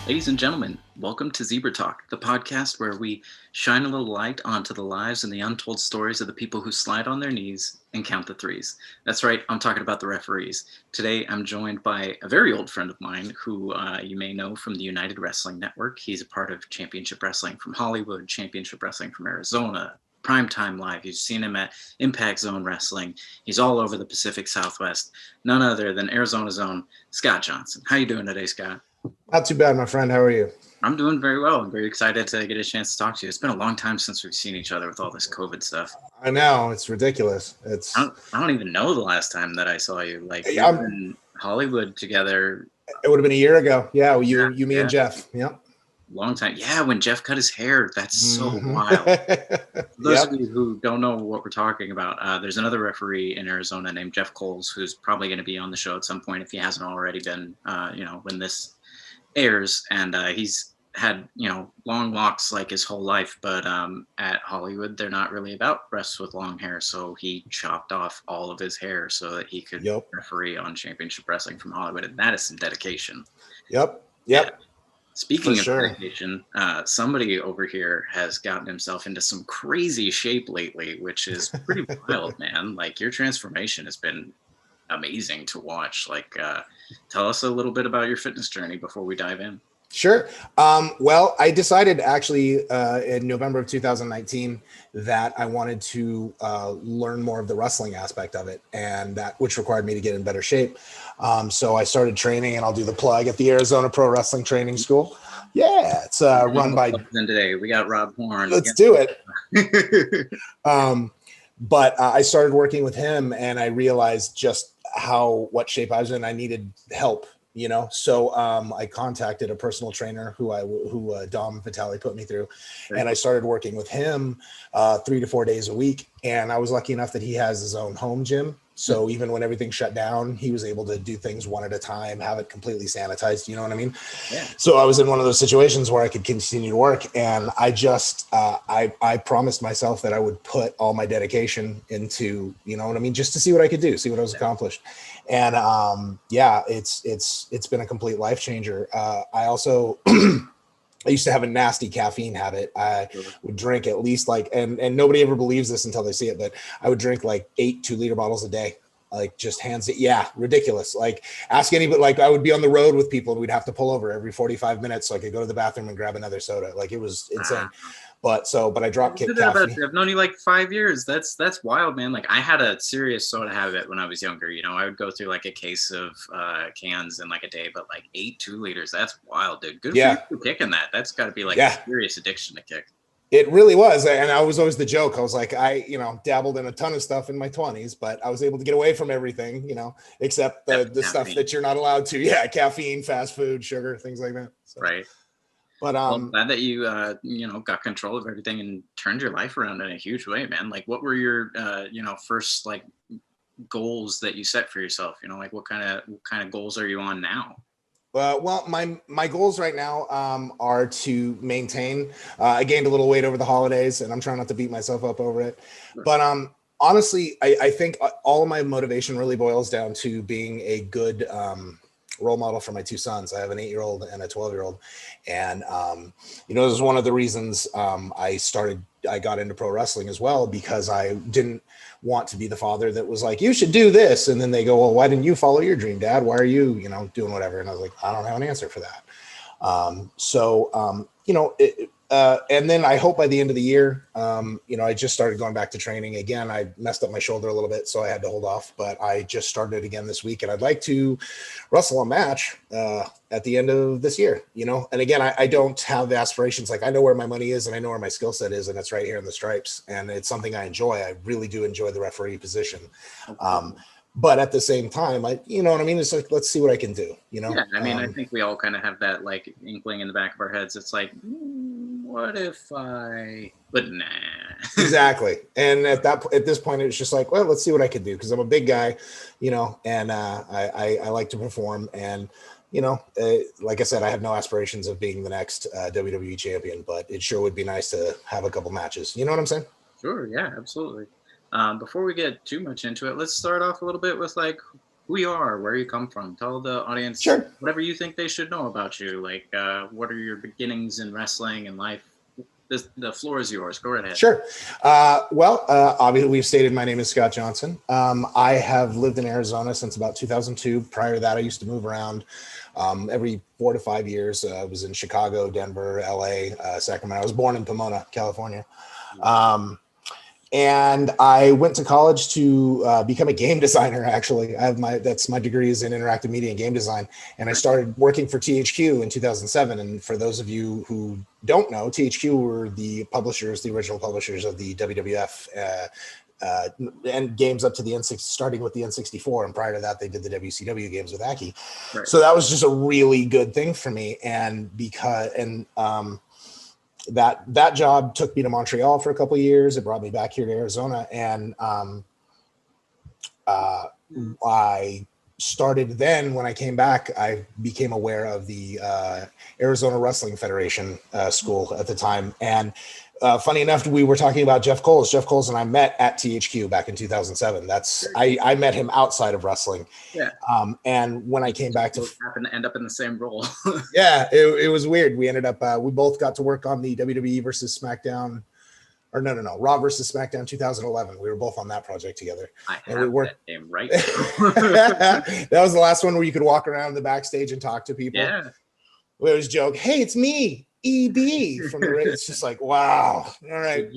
Ladies and gentlemen, welcome to Zebra Talk, the podcast where we shine a little light onto the lives and the untold stories of the people who slide on their knees and count the threes. That's right, I'm talking about the referees. Today, I'm joined by a very old friend of mine who you may know from the United Wrestling Network. He's a part of Championship Wrestling from Hollywood, Championship Wrestling from Arizona, Primetime Live. You've seen him at Impact Zone Wrestling. He's all over the Pacific Southwest. None other than Arizona's own Scott Johnson. How you doing today, Scott? Not too bad, my friend. How are you? I'm doing very well. I'm very excited to get a chance to talk to you. It's been a long time since we've seen each other with all this COVID stuff. I know, it's ridiculous. I don't even know the last time that I saw you. Like, we were in Hollywood together. It would have been a year ago. Yeah, me, and Jeff. Yep. Long time. Yeah, when Jeff cut his hair. That's so wild. For those of you who don't know what we're talking about, there's another referee in Arizona named Jeff Coles who's probably going to be on the show at some point if he hasn't already been, when this airs, and he's had long locks like his whole life, but at Hollywood they're not really about refs with long hair, so he chopped off all of his hair so that he could referee on Championship Wrestling from Hollywood, and that is some dedication. Yep. Speaking of dedication, somebody over here has gotten himself into some crazy shape lately, which is pretty wild, man. Like, your transformation has been amazing to watch. Like, tell us a little bit about your fitness journey before we dive in. Sure. Well, I decided actually in November of 2019 that I wanted to learn more of the wrestling aspect of it, and which required me to get in better shape. So I started training, and I'll do the plug at the Arizona Pro Wrestling Training School. Yeah, it's run by. Today we got Rob Horn. Let's do it. But I started working with him, and I realized just what shape I was in. I needed help, so I contacted a personal trainer who Dom Vitale put me through, and I started working with him 3 to 4 days a week. And I was lucky enough that he has his own home gym. So even when everything shut down, he was able to do things one at a time, have it completely sanitized. You know what I mean? Yeah. So I was in one of those situations where I could continue to work. And I just, I promised myself that I would put all my dedication into, you know what I mean? Just to see what I could do, see what I was accomplished. And it's been a complete life changer. I also, I used to have a nasty caffeine habit. I would drink at least and nobody ever believes this until they see it, but I would drink like 8 2-liter bottles a day, like just ridiculous. Like, ask anybody. Like, I would be on the road with people and we'd have to pull over every 45 minutes so I could go to the bathroom and grab another soda. Like, it was insane. But I dropped caffeine. I've known you like 5 years. That's wild, man. Like, I had a serious soda habit when I was younger. I would go through like a case of cans in like a day, but like 8 2-liters, that's wild, dude. Good for you for kicking that. That's got to be like a serious addiction to kick. It really was. And I was always the joke. I was like, I dabbled in a ton of stuff in my 20s, but I was able to get away from everything, except the stuff that you're not allowed to. Yeah. Caffeine, fast food, sugar, things like that. So. Right. But I'm glad that you got control of everything and turned your life around in a huge way, man. Like, what were your first like goals that you set for yourself? Like, what kind of goals are you on now? Well, my goals right now are to maintain. I gained a little weight over the holidays, and I'm trying not to beat myself up over it. But honestly, I think all of my motivation really boils down to being a good role model for my 2 sons. I have an 8-year-old and a 12-year-old. And, this is one of the reasons I got into pro wrestling as well, because I didn't want to be the father that was like, you should do this. And then they go, well, why didn't you follow your dream, Dad? Why are you, doing whatever? And I was like, I don't have an answer for that. And then I hope by the end of the year, I just started going back to training again. I messed up my shoulder a little bit, so I had to hold off, but I just started again this week, and I'd like to wrestle a match at the end of this year, and again, I don't have the aspirations. Like, I know where my money is and I know where my skill set is, and it's right here in the stripes, and it's something I enjoy. I really do enjoy the referee position. But at the same time, you know what I mean? It's like, let's see what I can do, Yeah, I mean, I think we all kind of have that like inkling in the back of our heads. It's like, what if but nah. Exactly. And at this point, it was just like, well, let's see what I can do. Cause I'm a big guy, and I like to perform, and, like I said, I have no aspirations of being the next WWE champion, but it sure would be nice to have a couple matches. You know what I'm saying? Sure. Yeah, absolutely. Before we get too much into it, let's start off a little bit with like, who you are, where you come from. Tell the audience Sure. whatever you think they should know about you. Like, what are your beginnings in wrestling and life? The floor is yours. Go right ahead. Sure. Obviously, we've stated my name is Scott Johnson. I have lived in Arizona since about 2002. Prior to that, I used to move around every 4 to 5 years. I was in Chicago, Denver, LA, Sacramento. I was born in Pomona, California. And I went to college to become a game designer. Actually, that's my degree is in interactive media and game design. And I started working for THQ in 2007. And for those of you who don't know, THQ were the original publishers of the WWF and games up to the starting with the N64. And prior to that, they did the WCW games with Aki. Right. So that was just a really good thing for me. And that job took me to Montreal for a couple of years. It brought me back here to Arizona. And I started then, when I came back, I became aware of the Arizona Wrestling Federation school at the time. And funny enough, we were talking about Jeff Coles. Jeff Coles and I met at THQ back in 2007. I met him outside of wrestling. Yeah. And when I came back to happen to end up in the same role. Yeah, it was weird. We ended up we both got to work on the WWE versus SmackDown, or no, Raw versus SmackDown 2011. We were both on that project together. And we worked that name right. That was the last one where you could walk around the backstage and talk to people. Yeah. We always joke, "Hey, it's me, EB from the ring." It's just like, wow. All right.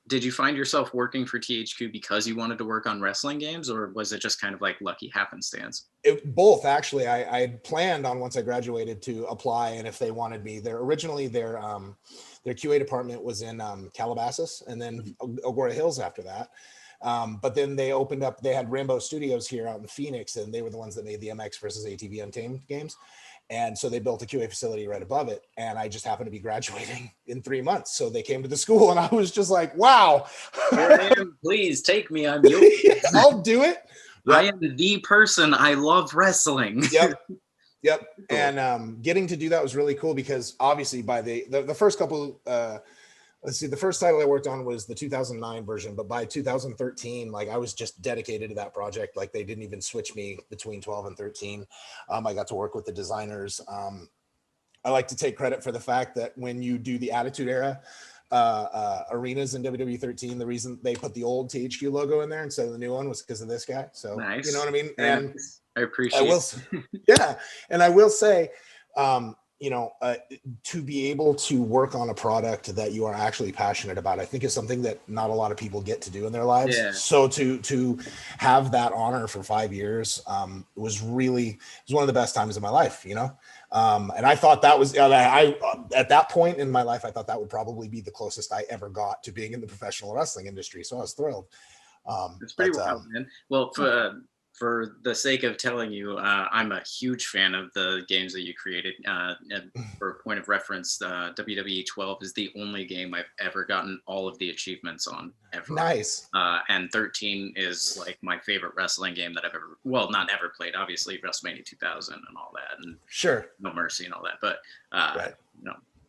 Did you find yourself working for THQ because you wanted to work on wrestling games, or was it just kind of like lucky happenstance? Both, actually. I had planned on, once I graduated, to apply, and if they wanted me, their QA department was in Calabasas, and then Agoura Hills after that. But then they had Rambo Studios here out in Phoenix, and they were the ones that made the MX versus ATV Untamed games. And so they built a QA facility right above it. And I just happened to be graduating in 3 months. So they came to the school, and I was just like, wow. Please take me. I'm yours. I'll do it. Yep. I am the person. I love wrestling. Yep. Cool. And getting to do that was really cool, because obviously by the first couple, the first title I worked on was the 2009 version, but by 2013, like, I was just dedicated to that project. Like, they didn't even switch me between 12 and 13. I got to work with the designers. I like to take credit for the fact that when you do the Attitude Era arenas in WWE 13, the reason they put the old THQ logo in there instead of the new one was because of this guy. So nice. You know what I mean? And I appreciate it. Yeah. And I will say, to be able to work on a product that you are actually passionate about, I think is something that not a lot of people get to do in their lives. Yeah. So to have that honor for 5 years was one of the best times of my life, and I thought that was, at that point in my life, I thought that would probably be the closest I ever got to being in the professional wrestling industry. So I was thrilled. It's pretty wild, man. Well, for the sake of telling you, I'm a huge fan of the games that you created. And for a point of reference, WWE 12 is the only game I've ever gotten all of the achievements on ever. Nice. And 13 is like my favorite wrestling game that I've not ever played. Obviously, WrestleMania 2000 and all that, and sure, No Mercy and all that. But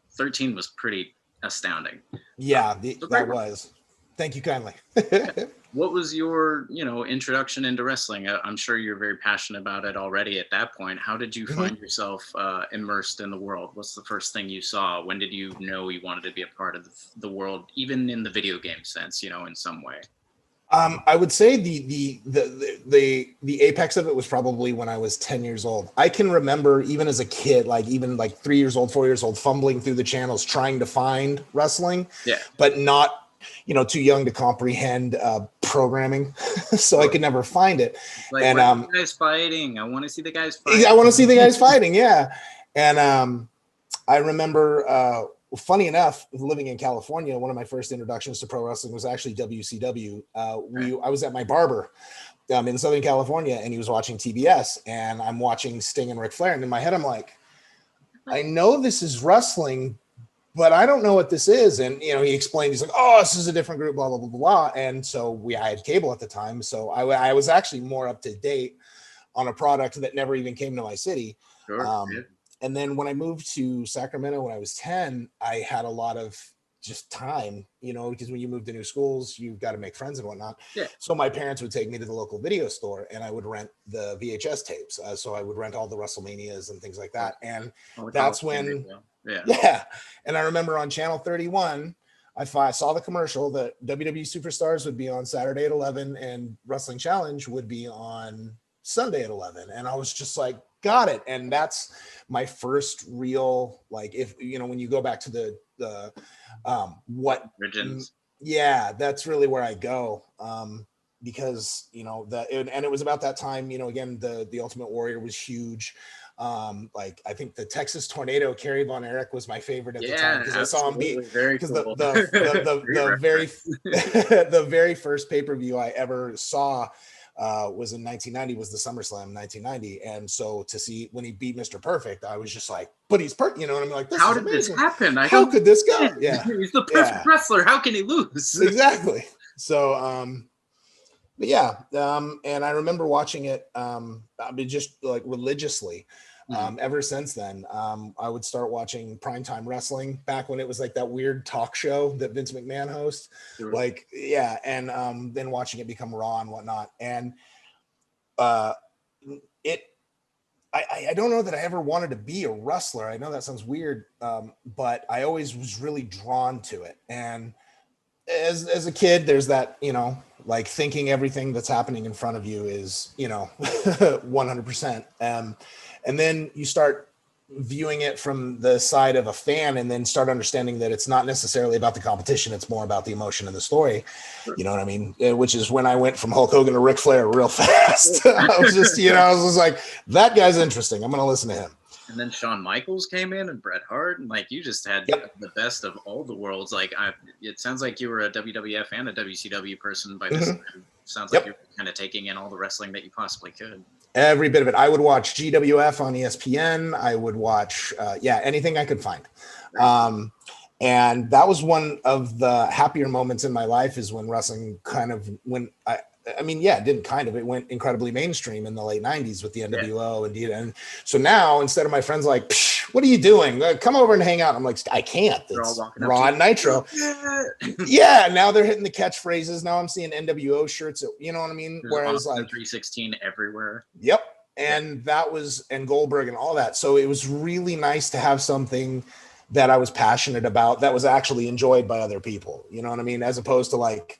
13 was pretty astounding. Yeah, that was. Thank you kindly. What was your, introduction into wrestling? I'm sure you're very passionate about it already at that point. How did you find yourself immersed in the world? What's the first thing you saw? When did you know you wanted to be a part of the world, even in the video game sense, in some way? I would say the apex of it was probably when I was 10 years old. I can remember, even as a kid, even 3 years old, 4 years old, fumbling through the channels trying to find wrestling, but not too young to comprehend programming, so I could never find it. Like, and the guys fighting. I want to see the guys fighting. I want to see the guys fighting. Yeah, and I remember. Funny enough, living in California, one of my first introductions to pro wrestling was actually WCW. I was at my barber in Southern California, and he was watching TBS, and I'm watching Sting and Ric Flair, and in my head, I'm like, I know this is wrestling, but I don't know what this is. And, he explained, he's like, oh, this is a different group, blah, blah, blah, blah. And so I had cable at the time. So I was actually more up to date on a product that never even came to my city. Sure. And then when I moved to Sacramento when I was 10, I had a lot of just time, because when you move to new schools, you've got to make friends and whatnot. Yeah. So my parents would take me to the local video store and I would rent the VHS tapes. So I would rent all the WrestleManias and things like that. And that's when, yeah. And I remember on channel 31, I saw the commercial that WWE Superstars would be on Saturday at 11 and Wrestling Challenge would be on Sunday at 11. And I was just like, got it. And that's my first real, like, if, when you go back to the what origins. Yeah, that's really where I go. Because, and it was about that time, again, the Ultimate Warrior was huge. Like I think the Texas Tornado, Kerry Von Erich was my favorite at the time because I saw him beat because cool. the very first pay-per-view I ever saw was in 1990, was the SummerSlam 1990, and so to see when he beat Mr. Perfect, I was just like, but he's perfect, and I'm like, this how is did amazing. This happen? How could this go? Yeah, he's the perfect wrestler. How can he lose? Exactly. So but yeah, and I remember watching it just like religiously. Ever since then, I would start watching primetime wrestling back when it was like that weird talk show that Vince McMahon hosts. Sure. Like, yeah. And then watching it become Raw and whatnot. And I don't know that I ever wanted to be a wrestler. I know that sounds weird, but I always was really drawn to it. And as a kid, there's that, like thinking everything that's happening in front of you is, 100%. And then you start viewing it from the side of a fan and then start understanding that it's not necessarily about the competition. It's more about the emotion and the story. You know what I mean? Which is when I went from Hulk Hogan to Ric Flair real fast. I was just, I was just like, that guy's interesting. I'm going to listen to him. And then Shawn Michaels came in and Bret Hart. And like, you just had the best of all the worlds. Like it sounds like you were a WWF and a WCW person by this time. Sounds like you're kind of taking in all the wrestling that you possibly could. Every bit of it. I would watch GWF on ESPN. I would watch, anything I could find. And that was one of the happier moments in my life is when wrestling kind of went, it went incredibly mainstream in the late 90s with the NWO and so now instead of my friends like, what are you doing? Come over and hang out. I'm like, I can't. It's Raw and Nitro. Yeah. Now they're hitting the catchphrases. Now I'm seeing NWO shirts. You know what I mean? There's whereas like 316 everywhere. Yep. And that was, and Goldberg and all that. So it was really nice to have something that I was passionate about that was actually enjoyed by other people. You know what I mean? As opposed to like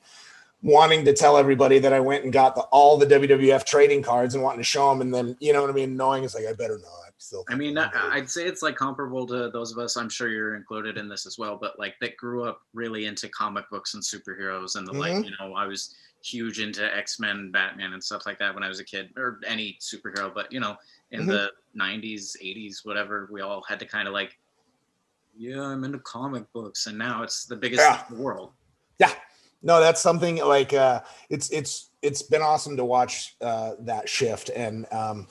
wanting to tell everybody that I went and got all the WWF trading cards and wanting to show them. And then, you know what I mean? Knowing it's like, I better not. I'd say it's like comparable to those of us, I'm sure you're included in this as well, but like that grew up really into comic books and superheroes and the like, I was huge into X-Men, Batman and stuff like that when I was a kid, or any superhero, but in the 90s, 80s, whatever, we all had to kind of like, I'm into comic books, and now it's the biggest thing in the world. Yeah. No, that's something like it's been awesome to watch that shift. And I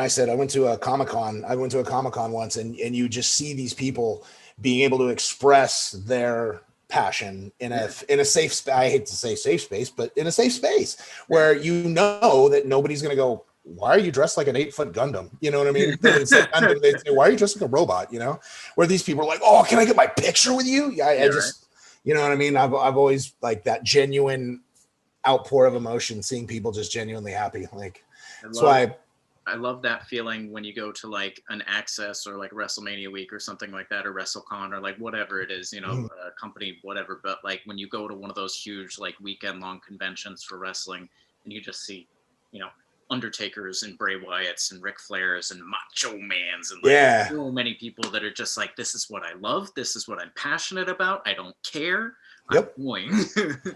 said I went to a Comic-Con. I went to a Comic-Con once, and you just see these people being able to express their passion in a safe space. I hate to say safe space, but in a safe space where that nobody's going to go, why are you dressed like an 8-foot Gundam? You know what I mean? They say, why are you dressed like a robot? Where these people are like, oh, can I get my picture with you? I just, you know what I mean? I've always like that genuine outpour of emotion, seeing people just genuinely happy. Like, I love that feeling when you go to like an Access or like WrestleMania week or something like that, or WrestleCon or like whatever it is, a company, whatever. But like when you go to one of those huge like weekend long conventions for wrestling and you just see, Undertakers and Bray Wyatts and Ric Flairs and Macho Mans and like so many people that are just like, this is what I love. This is what I'm passionate about. I don't care. Yep. I'm going.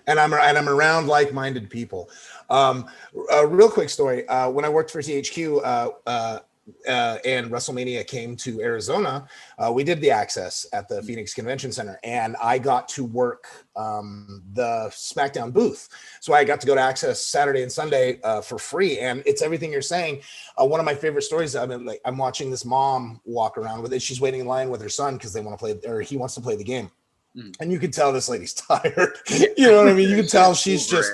and I'm around like-minded people. A real quick story. When I worked for THQ, and WrestleMania came to Arizona, we did the Access at the Phoenix Convention Center, and I got to work the SmackDown booth. So I got to go to Access Saturday and Sunday for free, and it's everything you're saying. One of my favorite stories. I'm watching this mom walk around with it. She's waiting in line with her son because they want to play, or he wants to play the game. And you can tell this lady's tired. You know what I mean? You can tell she's just,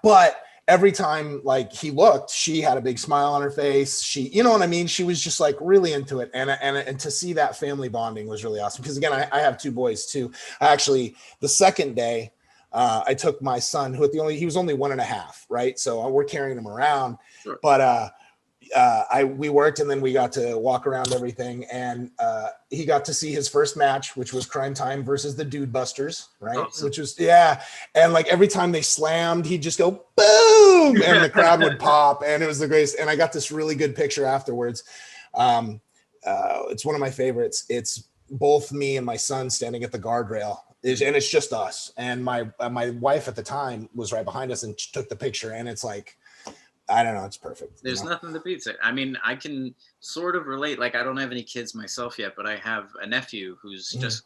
but every time like he looked, she had a big smile on her face. She, you know what I mean? She was just like really into it. And to see that family bonding was really awesome. Because again, I have 2 boys too. Actually, the second day, I took my son, who he was only 1.5, right? So we're carrying him around, Sure. but we worked, and then we got to walk around everything, and he got to see his first match, which was Crime Time versus the Dude Busters, right? Awesome. Which was, yeah. And like every time they slammed, he'd just go boom, and the crowd would pop, and it was the greatest. And I got this really good picture afterwards. It's one of my favorites. It's both me and my son standing at the guardrail, and it's just us. And my wife at the time was right behind us and took the picture, and it's like, I don't know, it's perfect. There's nothing that beats it. I mean, I can sort of relate. Like, I don't have any kids myself yet, but I have a nephew who's just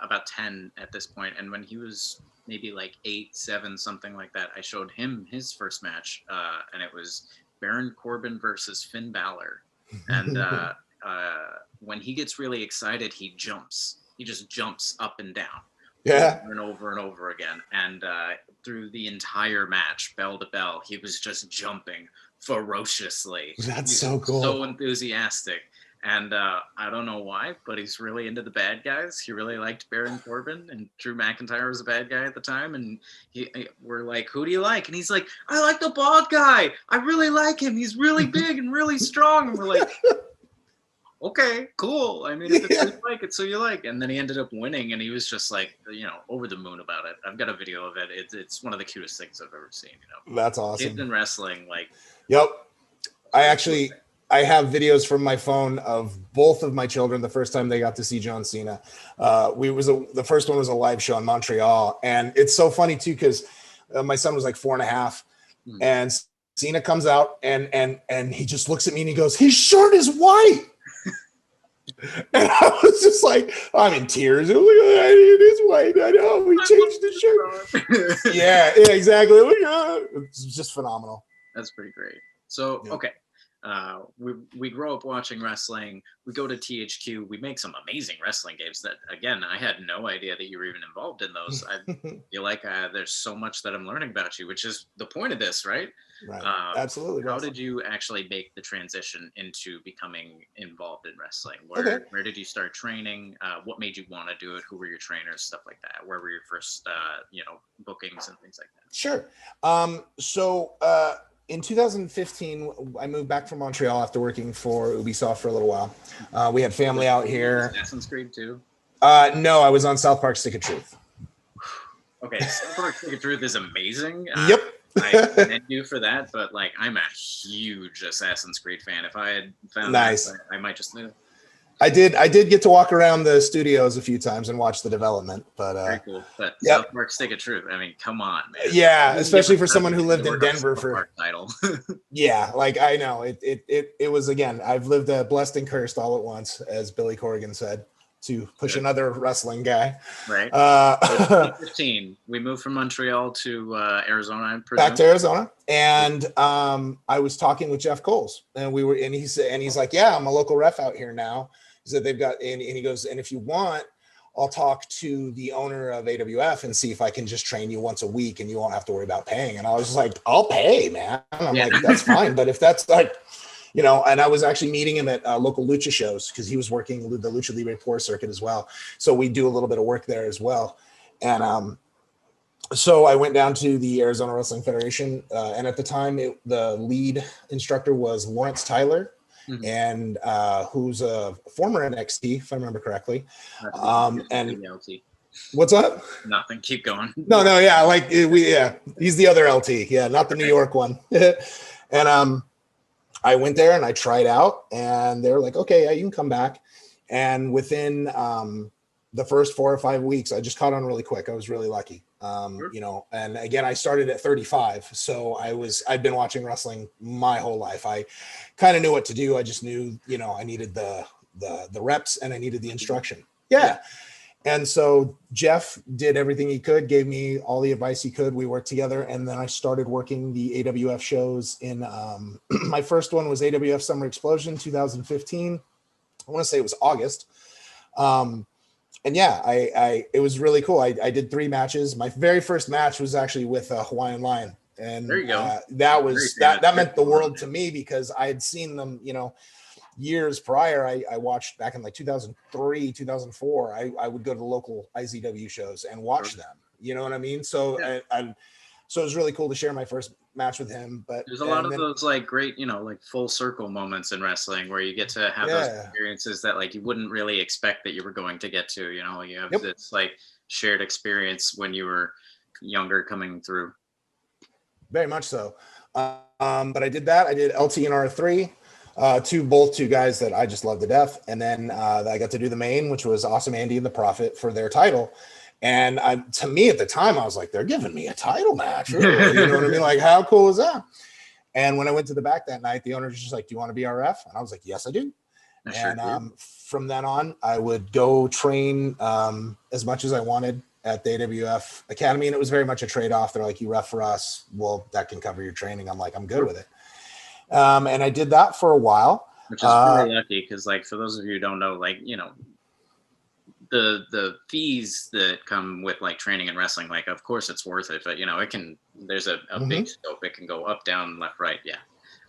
about 10 at this point. And when he was maybe like 8, 7, something like that, I showed him his first match, and it was Baron Corbin versus Finn Balor. And when he gets really excited, he jumps. He just jumps up and down. Yeah. Over and over and over again. And through the entire match, bell to bell, he was just jumping ferociously. That's so cool. So enthusiastic. And I don't know why, but he's really into the bad guys. He really liked Baron Corbin, and Drew McIntyre was a bad guy at the time. And we're like, who do you like? And he's like, I like the bald guy. I really like him. He's really big and really strong. And we're like, okay, cool. I mean, if it's you like, it's who you like. And then he ended up winning, and he was just like, over the moon about it. I've got a video of it. It's one of the cutest things I've ever seen. That's awesome. Kids in wrestling, like. Yep. I have videos from my phone of both of my children the first time they got to see John Cena. The first one was a live show in Montreal, and it's so funny too because my son was like 4.5, and Cena comes out and he just looks at me and he goes, "His shirt is white." And I was just like, I'm in tears. It is white. I know. We changed the shirt. Yeah, exactly. It's just phenomenal. That's pretty great. So, okay. We grow up watching wrestling. We go to THQ. We make some amazing wrestling games that, again, I had no idea that you were even involved in those. I feel like there's so much that I'm learning about you, which is the point of this, right? Right. Absolutely. How did you actually make the transition into becoming involved in wrestling? Where did you start training? What made you want to do it? Who were your trainers? Stuff like that. Where were your first, bookings and things like that? Sure. In 2015, I moved back from Montreal after working for Ubisoft for a little while. We had family out here. Assassin's Creed 2? No, I was on South Park Stick of Truth. Okay, South Park Stick of Truth is amazing. Yep. I commend you for that, but like I'm a huge Assassin's Creed fan. If I had found that, I might just move. I did get to walk around the studios a few times and watch the development, but very cool. But South Park Stick of Truth, I mean, come on, man. Yeah, especially for someone who lived in Denver for title. Yeah, like I know it was, again, I've lived blessed and cursed all at once, as Billy Corgan said, to push another wrestling guy. Right. 2015, we moved from Montreal to Arizona. Back to Arizona, and I was talking with Jeff Coles, and he's like, yeah, I'm a local ref out here now. He said they've got, and he goes, and if you want, I'll talk to the owner of AWF and see if I can just train you once a week and you won't have to worry about paying. And I was like, I'll pay, man. I'm like, that's fine. But if that's like, and I was actually meeting him at local lucha shows because he was working the Lucha Libre Poor circuit as well. So we do a little bit of work there as well. And so I went down to the Arizona Wrestling Federation. And at the time, the lead instructor was Lawrence Tyler. Mm-hmm. And who's a former NXT, if I remember correctly. And what's up? Nothing. Keep going. No, yeah, he's the other LT. Yeah, not the New York one. And I went there and I tried out, and they were like, "Okay, yeah, you can come back." And within the first 4 or 5 weeks, I just caught on really quick. I was really lucky. And again, I started at 35. So I'd been watching wrestling my whole life. I kind of knew what to do. I just knew, I needed the reps and I needed the instruction. Yeah. And so Jeff did everything he could, gave me all the advice he could. We worked together. And then I started working the AWF shows in, my first one was AWF Summer Explosion, 2015. I want to say it was August. And yeah, it was really cool. I did 3 matches. My very first match was actually with Hawaiian Lion. And There you go. that meant the world to me, because I had seen them, years prior. I watched back in like 2003, 2004. I would go to the local IZW shows and watch them. You know what I mean? So so it was really cool to share my first match with him. But there's a lot of those like great, like full circle moments in wrestling where you get to have those experiences that like you wouldn't really expect that you were going to get to. You have this like shared experience when you were younger coming through. Very much so. But I did that. I did LT and R3. Both two guys that I just love to death. And then I got to do the main, which was Awesome Andy and the Prophet for their title. And to me at the time, I was like, they're giving me a title match. Really? You know what I mean? Like, how cool is that? And when I went to the back that night, the owner was just like, do you want to be our ref? And I was like, yes, I do. From then on, I would go train as much as I wanted at the AWF Academy. And it was very much a trade-off. They're like, you ref for us. Well, that can cover your training. I'm like, I'm good with it. And I did that for a while, which is really lucky, because like for those of you who don't know, like the fees that come with like training and wrestling, like of course it's worth it, but it can, there's a big scope. It can go up, down, left, right.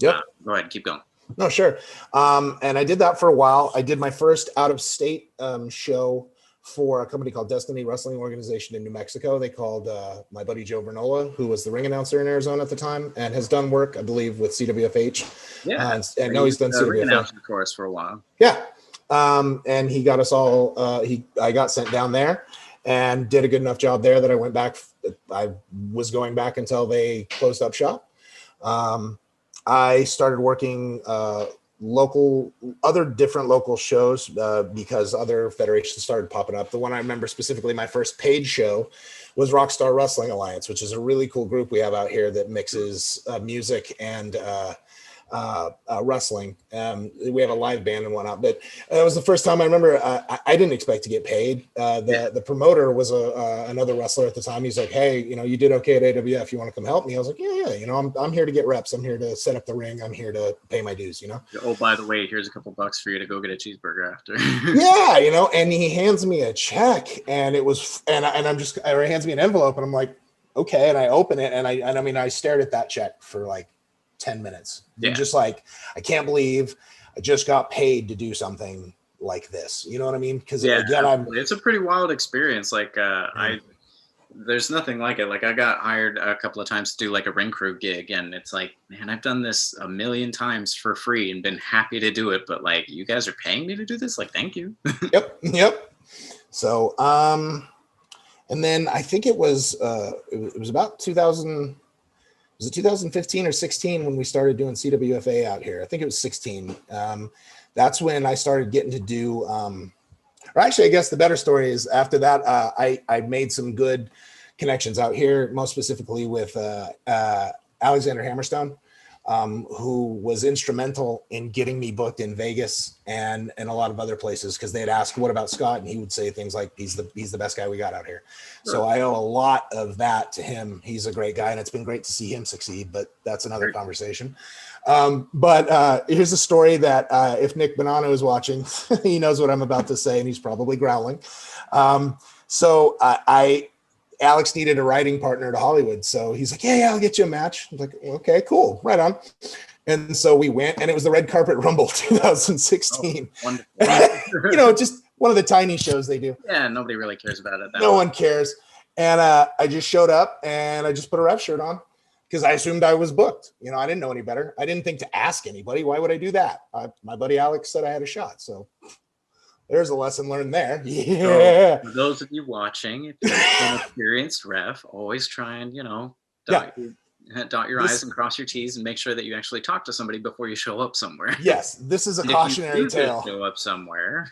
Go ahead, keep going. No, sure. And I did that for a while. I did my first out of state show for a company called Destiny Wrestling Organization in New Mexico. They called my buddy Joe Bernola, who was the ring announcer in Arizona at the time and has done work, I believe, with CWFH. Yeah. And now he's done CWFH. Ring announcer for us for a while. Yeah. And he got us all, I got sent down there and did a good enough job there that I went back. I was going back until they closed up shop. I started working different local shows because other federations started popping up. The one I remember specifically, my first paid show was Rockstar Wrestling Alliance, which is a really cool group we have out here that mixes music and wrestling. We have a live band and whatnot, but it was the first time I remember. I didn't expect to get paid. The promoter was another wrestler at the time. He's like, hey, you did okay at AWF. You want to come help me? I was like, yeah. I'm here to get reps. I'm here to set up the ring. I'm here to pay my dues. Oh, by the way, here's a couple bucks for you to go get a cheeseburger after. Yeah, and he hands me a check, and it was, and he hands me an envelope, and I'm like, okay, and I open it, and I stared at that check for like 10 minutes. Yeah. Just like, I can't believe I just got paid to do something like this. You know what I mean? Because again, it's a pretty wild experience. Like there's nothing like it. Like I got hired a couple of times to do like a ring crew gig, and it's like, man, I've done this a million times for free and been happy to do it, but like, you guys are paying me to do this? Like, thank you. Yep. So and then I think it was about 2000. Was it 2015 or 16 when we started doing CWFA out here? I think it was 16. That's when I started getting to do, or actually, I guess the better story is after that, I made some good connections out here, most specifically with Alexander Hammerstone, who was instrumental in getting me booked in Vegas and a lot of other places, because they'd ask, what about Scott? And he would say things like, he's the best guy we got out here. Sure. So I owe a lot of that to him. He's a great guy, and it's been great to see him succeed, but that's another conversation. But here's a story that if Nick Bonanno is watching, he knows what I'm about to say, and he's probably growling. Alex needed a writing partner to Hollywood. So he's like, yeah, I'll get you a match. I was like, okay, cool. Right on. And so we went, and it was the Red Carpet Rumble 2016. Oh, just one of the tiny shows they do. Yeah, nobody really cares about it. No one cares. And I just showed up, and I just put a ref shirt on because I assumed I was booked. I didn't know any better. I didn't think to ask anybody. Why would I do that? My buddy Alex said I had a shot. So there's a lesson learned there. Yeah. So for those of you watching, if you're an experienced ref, always try and, dot your I's and cross your T's and make sure that you actually talk to somebody before you show up somewhere. Yes, this is a cautionary tale. Show up somewhere.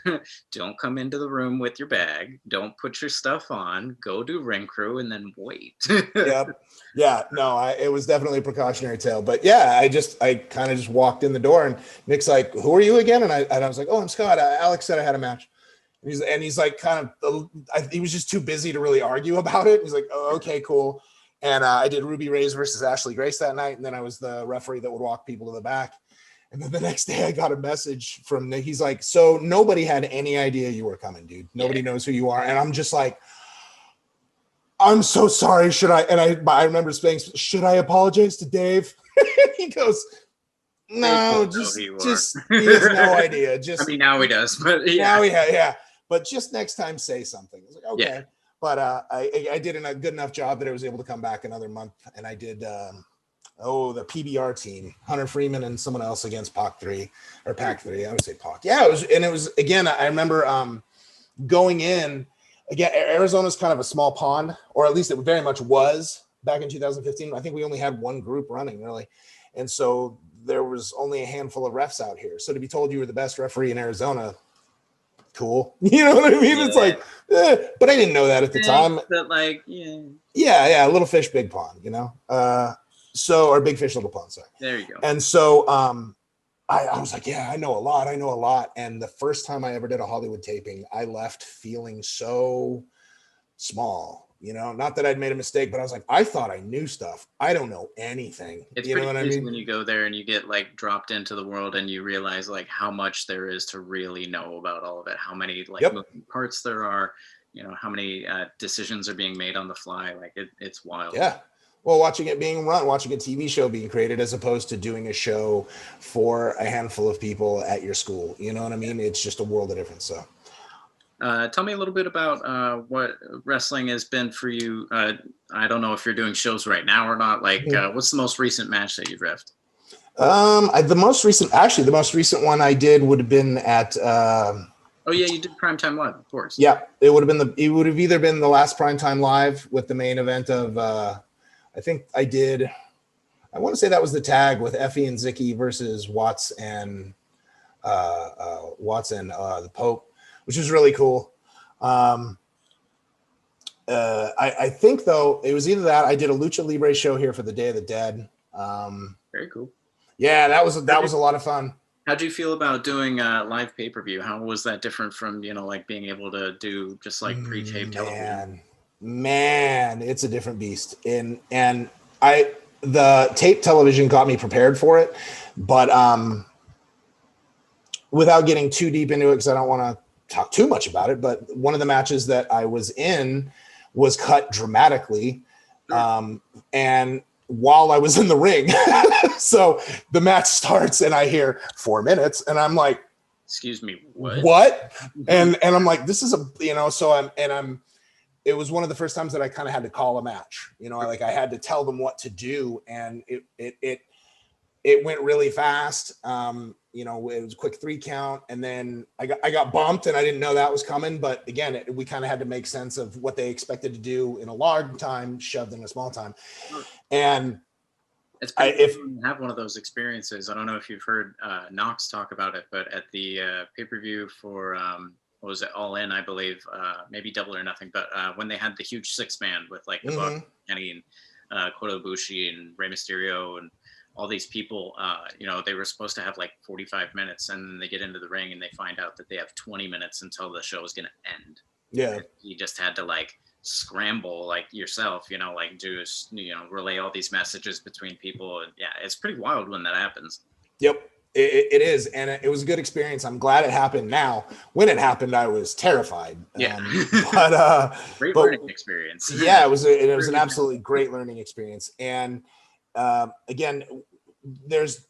Don't come into the room with your bag. Don't put your stuff on. Go do ring crew and then wait. Yep. Yeah. No, it was definitely a precautionary tale. But yeah, I kind of just walked in the door, and Nick's like, "Who are you again?" And I was like, "Oh, I'm Scott. Alex said I had a match." And he's like, he was just too busy to really argue about it. He's like, "Oh, okay, cool." And I did Ruby Ray's versus Ashley Grace that night. And then I was the referee that would walk people to the back. And then the next day I got a message from Nick. He's like, so nobody had any idea you were coming, dude. Nobody knows who you are. And I'm just like, I'm so sorry. Should I? And I remember saying, should I apologize to Dave? He goes, no, just he has no idea. I Just mean, now he does, but now yeah. But just next time, say something. I was like, okay. Yeah. But I did a good enough job that I was able to come back another month, and I did the PBR team, Hunter Freeman and someone else against PAC 3. I would say PAC. Yeah, it was again. I remember going in again. Arizona's kind of a small pond, or at least it very much was back in 2015. I think we only had one group running really, and so there was only a handful of refs out here. So to be told you were the best referee in Arizona, cool. You know what I mean? Yeah. It's like, but I didn't know that at the time. But like, yeah, little fish, big pond, you know? Or big fish, little pond, sorry. There you go. And so I was like, yeah, I know a lot. And the first time I ever did a Hollywood taping, I left feeling so small. You know, not that I'd made a mistake, but I was like, I thought I knew stuff. I don't know anything. It's you know what I mean? When you go there and you get like dropped into the world and you realize like how much there is to really know about all of it, how many like moving parts there are, you know, how many decisions are being made on the fly. Like it's wild. Yeah. Well, watching it being run, watching a TV show being created as opposed to doing a show for a handful of people at your school. You know what I mean? It's just a world of difference. So. Tell me a little bit about what wrestling has been for you. I don't know if you're doing shows right now or not. Like, what's the most recent match that you've reffed? The most recent one I did would have been at. Oh yeah, you did Primetime Live, of course. Yeah, it would have either been the last Primetime Live with the main event of. I think I did. I want to say that was the tag with Effie and Zicky versus Watts and the Pope, which was really cool. I think though it was either that I did a Lucha Libre show here for the Day of the Dead. Very cool. Yeah, that was a lot of fun. How'd you feel about doing live pay-per-view? How was that different from, you know, like being able to do just like pre-tape television? Man, it's a different beast. And the tape television got me prepared for it, but without getting too deep into it, because I don't want to talk too much about it, but one of the matches that I was in was cut dramatically. And while I was in the ring, so the match starts and I hear 4 minutes and I'm like, excuse me, what? And I'm like, this is it was one of the first times that I kind of had to call a match, you know, I had to tell them what to do. And it went really fast. You know, it was a quick 3 count, and then I got bumped, and I didn't know that was coming. But again, we kind of had to make sense of what they expected to do in a large time, shoved in a small time. And it's if you have one of those experiences, I don't know if you've heard Knox talk about it, but at the pay-per-view for what was it, All In, I believe, maybe Double or Nothing, but when they had the huge 6-man with like the Buck, Kenny, and Kota Ibushi and Rey Mysterio and all these people, you know, they were supposed to have like 45 minutes, and then they get into the ring and they find out that they have 20 minutes until the show is going to end. Yeah. And you just had to like scramble like yourself, you know, like relay all these messages between people. And yeah, it's pretty wild when that happens. Yep, it is. And it was a good experience. I'm glad it happened now. When it happened, I was terrified. Yeah. Great learning experience. Yeah, it was an absolutely great learning experience. And again, there's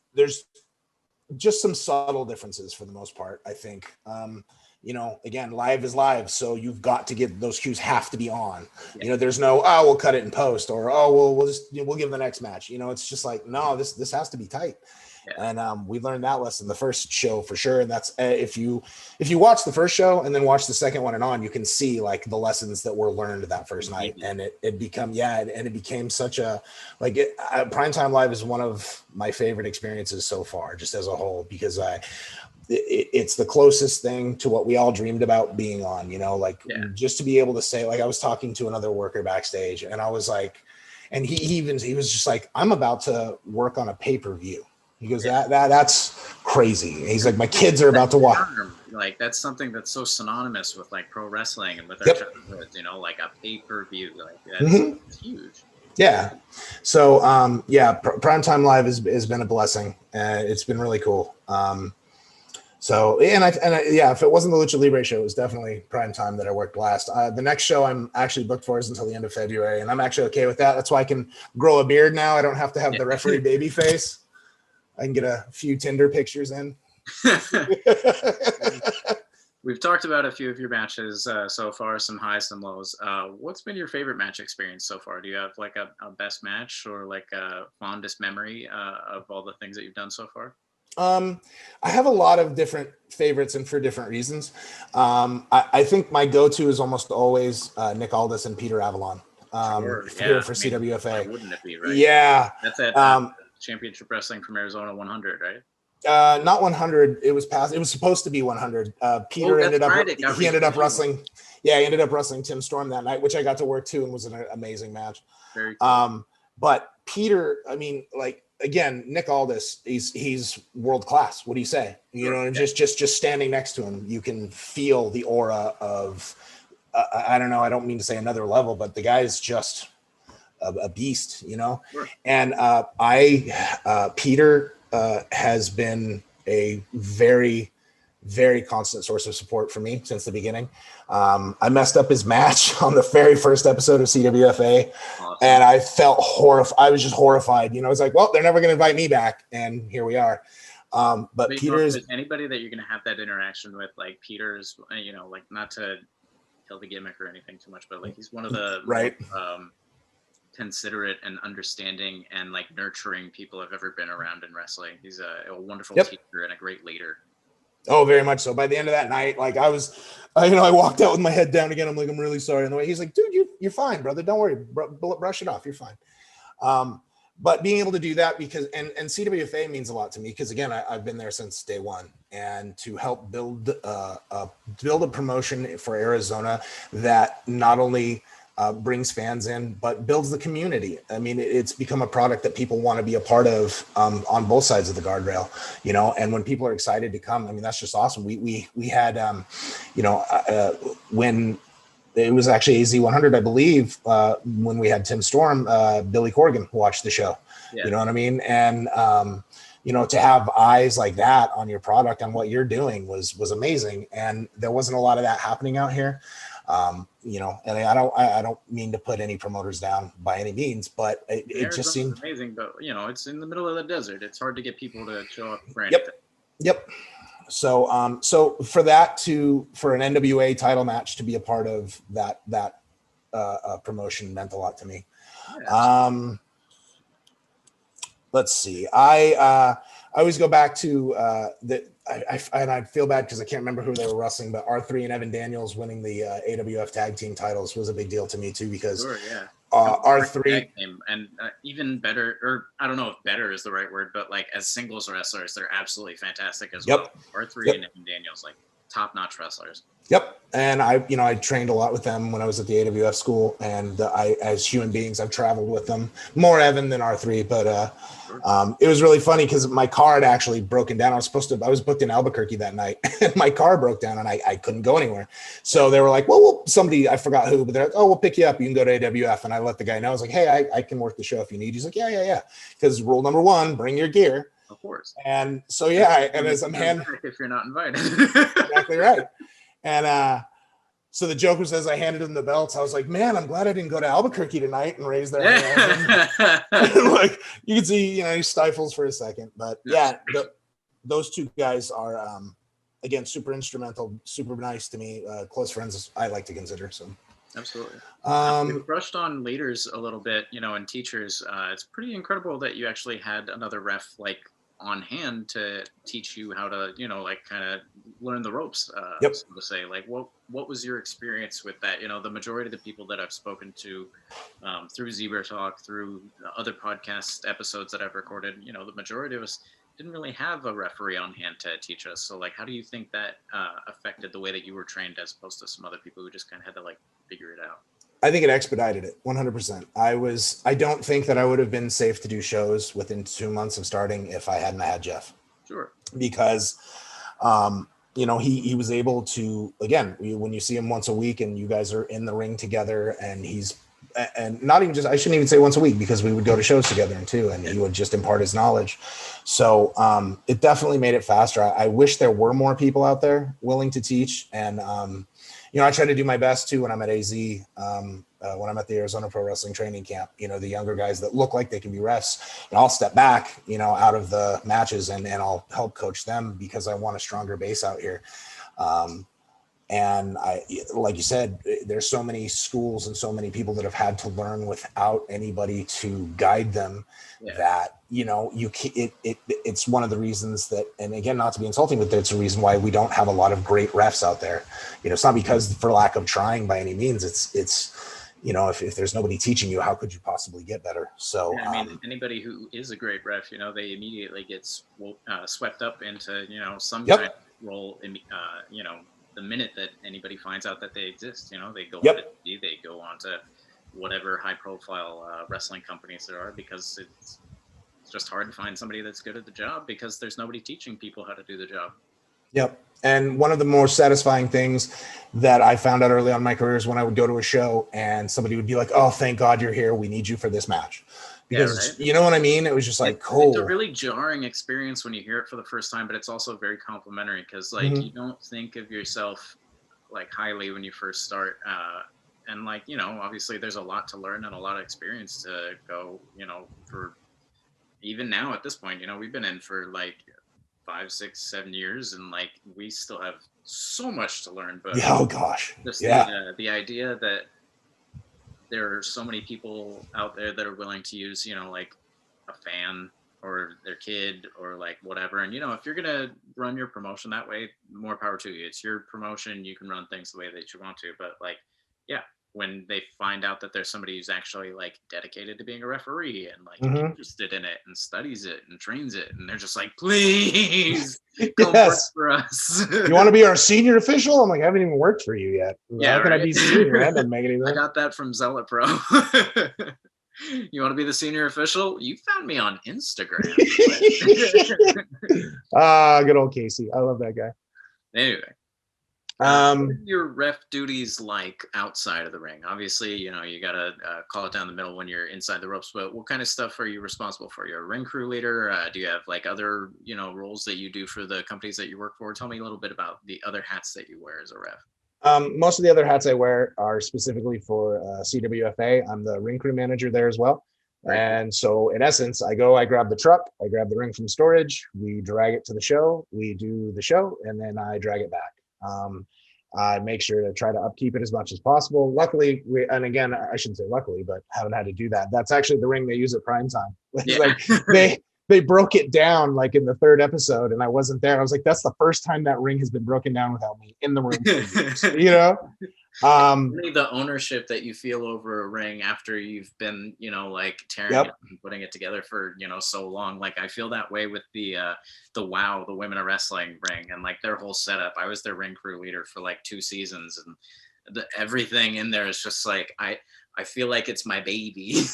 just some subtle differences for the most part, I think. You know, again, live is live, so you've got to get those cues have to be on. Yeah. You know, there's no we'll cut it in post, or we'll give the next match. You know, it's just like, no, this has to be tight. Yeah. And we learned that lesson the first show for sure. And that's if you watch the first show and then watch the second one and on, you can see like the lessons that were learned that first night. And it became such a Primetime Live is one of my favorite experiences so far, just as a whole, because it's the closest thing to what we all dreamed about being on, you know, just to be able to say, like, I was talking to another worker backstage and I was like, and he was just like, I'm about to work on a pay-per-view. He goes, that's crazy. And he's like, my kids are about to watch. Like, that's something that's so synonymous with like pro wrestling and with our childhoods, you know, like a pay-per-view, like that's huge. Yeah. So, Primetime Live has been a blessing. It's been really cool. So, yeah, if it wasn't the Lucha Libre show, it was definitely prime time that I worked last. The next show I'm actually booked for is until the end of February, and I'm actually okay with that. That's why I can grow a beard now. I don't have to have the referee baby face. I can get a few Tinder pictures in. We've talked about a few of your matches so far, some highs, some lows. What's been your favorite match experience so far? Do you have like a best match or like a fondest memory of all the things that you've done so far? I have a lot of different favorites and for different reasons. I think my go-to is almost always Nick Aldis and Peter Avalon here for CWFA. Why wouldn't it be, right? Yeah. That's at Championship Wrestling from Arizona 100, right? Not 100. It was past. It was supposed to be 100. Peter ended up wrestling. Yeah, he ended up wrestling Tim Storm that night, which I got to work too, and was an amazing match. Very cool. But Peter, I mean, like again, Nick Aldis, he's world class. What do you say? You know, and just standing next to him, you can feel the aura of. I don't know. I don't mean to say another level, but the guy is just a beast. You know, sure. And Peter. Has been a very, very constant source of support for me since the beginning. I messed up his match on the very first episode of CWFA, awesome. And I felt horrified. I was just horrified. You know, it's like, well, they're never going to invite me back, and here we are. But Peter's anybody that you're going to have that interaction with, like Peter's, you know, like not to kill the gimmick or anything too much, but like he's one of the right. Considerate and understanding and like nurturing people I've ever been around in wrestling. He's a wonderful teacher and a great leader. Oh, very much so. By the end of that night, like I was, I walked out with my head down again. I'm like, I'm really sorry. And the way he's like, dude, you're fine, brother. Don't worry. Brush it off. You're fine. But being able to do that because, and CWFA means a lot to me because again, I've been there since day one, and to help build a promotion for Arizona that not only brings fans in, but builds the community. I mean, it's become a product that people want to be a part of on both sides of the guardrail, you know, and when people are excited to come, I mean, that's just awesome. We had, when it was actually AZ100, I believe, when we had Tim Storm, Billy Corgan watched the show, you know what I mean? And, you know, to have eyes like that on your product and what you're doing was amazing. And there wasn't a lot of that happening out here. You know, and I don't mean to put any promoters down by any means, but it just seemed amazing. But you know, it's in the middle of the desert. It's hard to get people to show up for anything. Yep. So, so for an NWA title match to be a part of that promotion meant a lot to me. Yeah, let's see. I always go back to I feel bad because I can't remember who they were wrestling, but R3 and Evan Daniels winning the AWF tag team titles was a big deal to me too because R3 and even better, or I don't know if better is the right word, but like as singles wrestlers, they're absolutely fantastic as well. R3 and Evan Daniels, like top-notch wrestlers. Yep. And I trained a lot with them when I was at the AWF school, and as human beings, I've traveled with them more Evan than R3, but it was really funny because my car had actually broken down. I was booked in Albuquerque that night and my car broke down and I couldn't go anywhere. So they were like, well, somebody, I forgot who, but they're like, oh, we'll pick you up. You can go to AWF. And I let the guy know. I was like, hey, I can work the show if you need. He's like, yeah. Because rule number 1, bring your gear. Of course. And so, and as I'm if you're not invited. Exactly right. And so the joke was as I handed him the belts, I was like, man, I'm glad I didn't go to Albuquerque tonight and raise their hand. And like you can see, he stifles for a second. But those two guys are, again, super instrumental, super nice to me, close friends, I like to consider. So absolutely. We've brushed on leaders a little bit, and teachers. It's pretty incredible that you actually had another ref like on hand to teach you how to, kind of learn the ropes, so to say. Like, what was your experience with that? The majority of the people that I've spoken to through Zebra Talk, through other podcast episodes that I've recorded, the majority of us didn't really have a referee on hand to teach us. So, like, how do you think that affected the way that you were trained as opposed to some other people who just kind of had to, like, figure it out? I think it expedited it 100%. I don't think that I would have been safe to do shows within 2 months of starting if I hadn't had Jeff. Sure. Because, he was able to, again, when you see him once a week and you guys are in the ring together and he's and not even just, I shouldn't even say once a week, because we would go to shows together too, and he would just impart his knowledge. So it definitely made it faster. I wish there were more people out there willing to teach. And, I try to do my best too when I'm at AZ, when I'm at the Arizona Pro Wrestling Training Camp, the younger guys that look like they can be refs, and I'll step back, out of the matches, and I'll help coach them, because I want a stronger base out here. And like you said, there's so many schools and so many people that have had to learn without anybody to guide them, that, it's one of the reasons that, and again, not to be insulting, but it's a reason why we don't have a lot of great refs out there. It's not because for lack of trying by any means. It's if there's nobody teaching you, how could you possibly get better? So anybody who is a great ref, they immediately get swept up into some Yep. kind of role. The minute that anybody finds out that they exist, they go Yep. on to TV, they go on to whatever high-profile wrestling companies there are, because it's just hard to find somebody that's good at the job, because there's nobody teaching people how to do the job. Yep. And one of the more satisfying things that I found out early on in my career is when I would go to a show and somebody would be like, "Oh, thank God you're here. We need you for this match." Because you know what I mean? It was just like, cool. It's a really jarring experience when you hear it for the first time, but it's also very complimentary, because you don't think of yourself like highly when you first start. And obviously there's a lot to learn and a lot of experience to go, for even now at this point, we've been in for like 5, 6, 7 years, and we still have so much to learn. But oh gosh, just the idea that there are so many people out there that are willing to use a fan or their kid or whatever, and if you're gonna run your promotion that way, more power to you. It's your promotion, you can run things the way that you want to. But when they find out that there's somebody who's actually dedicated to being a referee and interested in it and studies it and trains it, and they're just like, please come work for us. You want to be our senior official? I'm like, I haven't even worked for you yet. How can I be senior? That doesn't make any sense. I got that from Zealot Pro. You want to be the senior official? You found me on Instagram. Good old Casey. I love that guy. Anyway. What are your ref duties like outside of the ring? Obviously, you gotta call it down the middle when you're inside the ropes, but what kind of stuff are you responsible for? You're a ring crew leader. Do you have other roles that you do for the companies that you work for? Tell me a little bit about the other hats that you wear as a ref. Most of the other hats I wear are specifically for CWFA. I'm the ring crew manager there as well. Right. And so in essence, I grab the truck, I grab the ring from storage, we drag it to the show, we do the show, and then I drag it back. I make sure to try to upkeep it as much as possible. Luckily, and again, I shouldn't say luckily, but haven't had to do that. That's actually the ring they use at prime time. They broke it down in the 3rd episode, and I wasn't there. I was like, that's the first time that ring has been broken down without me in the room. The ownership that you feel over a ring after you've been tearing it and putting it together for so long. I feel that way with the WOW, the Women of Wrestling ring, and their whole setup. I was their ring crew leader for 2 seasons, and everything in there is just I feel like it's my baby.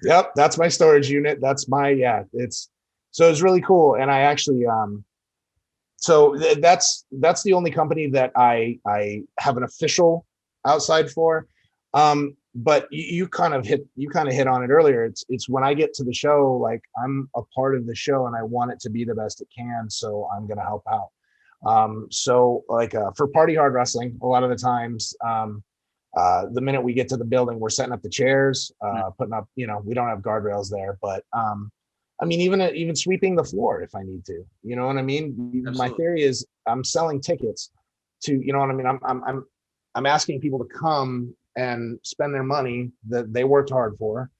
Yep. That's my storage unit. That's my it's really cool. And I actually so that's the only company that I have an official outside for. But you kind of hit on it earlier. It's when I get to the show, I'm a part of the show and I want it to be the best it can, so I'm gonna help out. For Party Hard Wrestling, a lot of the times the minute we get to the building, we're setting up the chairs, putting up, we don't have guardrails there, but even sweeping the floor if I need to, you know what I mean? Absolutely. My theory is I'm selling tickets to, you know what I mean? I'm asking people to come and spend their money that they worked hard for.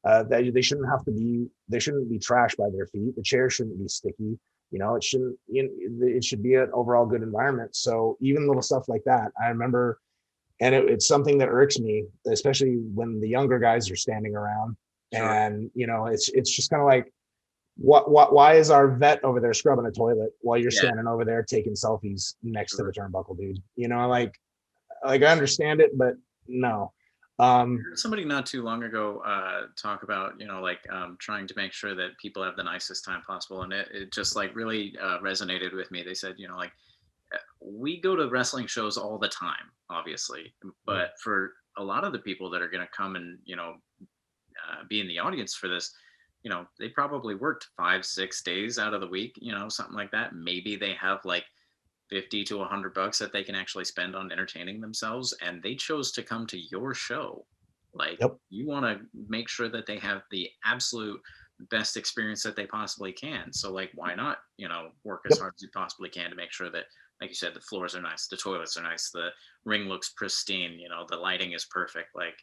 That they shouldn't be trashed by their feet. The chair shouldn't be sticky. It should be an overall good environment. So even little stuff like that, I remember, and it's something that irks me, especially when the younger guys are standing around. Sure. And it's just kind of like, why is our vet over there scrubbing a toilet while you're standing over there taking selfies next to the turnbuckle, dude? I understand it, but no. I heard somebody not too long ago talk about trying to make sure that people have the nicest time possible, and it just really resonated with me. They said we go to wrestling shows all the time, obviously, but for a lot of the people that are going to come and, be in the audience for this, they probably worked 5, 6 days out of the week, something like that. Maybe they have like 50 to $100 that they can actually spend on entertaining themselves, and they chose to come to your show. Like, Yep. you want to make sure that they have the absolute best experience that they possibly can. So like, why not, work as Yep. hard as you possibly can to make sure that, like you said, the floors are nice, the toilets are nice, the ring looks pristine, the lighting is perfect. Like,